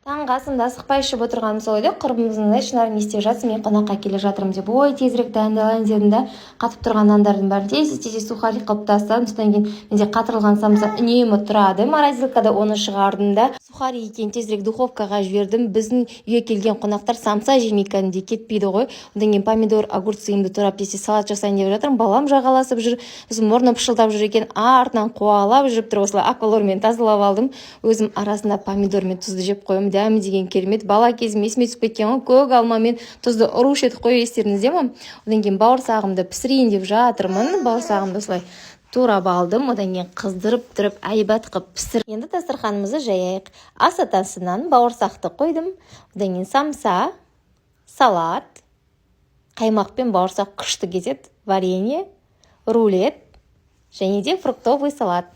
Таңғы асымда асықпай ішіп отырғаным сол еді. Құрбымыздың Шынар не істеп жатсың, мен қонаққа келе жатырмын деп, ой, тезірек дайындалайын дедім да, қатып тұрған нандардың бәрін тез сухарик қылып тастадым. Содан кейін менде қатырылған самса үнемі тұрады. Морозилкада оны шығардым да, сухарик екенін тезірек духовкаға жібердім. Біздің үйге келген қонақтар самса жемей кәдімгідей кетпейді ғой. Одан кейін помидор, огурцымды турап десе салат жасайын деп жатырмын. Балам жағаласып жүр, сосын мұрны пышылдап жүр екен, артынан қуалап жүріп тұр. Осылай аквалормен тазалап алдым. Өзім арасында помидор мен тұзды жеп қоямын. Дәмі деген керемет. Бала кезім есіме түсіп кеткен ғой, көк алма мен тұзды ұруш етіп қою, естеріңізде ме? Одан кейін бауырсағымды пісірейін деп жатырмын. Бауырсағымды осылай турап алдым. Одан кейін қыздырып тұрып әйбат қылып пісір. Енді дастарханымызды жаяйық. Ас атасынан бауырсақты қойдым. Одан кейін самса, салат, қаймақ пен бауырсақ күшті кетеді, варенье, рулет және де фруктовый салат.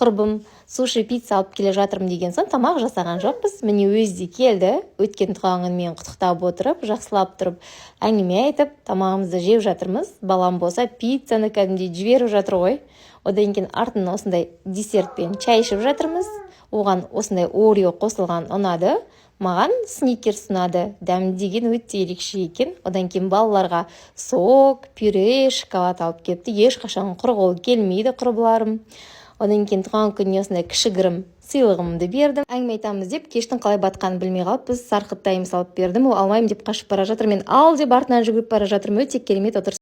Құрбым суши пицца алып келе жатырмын деген соң тамақ жасаған жоқпыз. Міне өзі келді. Өткен туған күнімен құттықтап отырып, жақсылап тұрып, әңгіме айтып, тамағымызды жеп жатырмыз. Балам болса пиццаны кәдімгідей жіберіп жатыр ғой. Одан кейін артынан осындай десертпен шай ішіп жатырмыз. Оған осындай Орео қосылған ұнады. Маған сникерс ұнады. Дәмі деген өте ерекше екен. Одан кейін балаларға сок, пюре, шоколад алып келіпті. Ешқашан құр келмейді құрбыларым. Одан кейін туған күніне осындай кішігірім сыйлығымды бердім. Әңгіме айтамыз деп, кештің қалай батқанын білмей қалып, біз сарқыттаймыз алып бердім. Ол алмаймын деп қашып бара жатыр. Мен ал деп артынан жүгіріп бара жатырмын. Өте керемет отыр.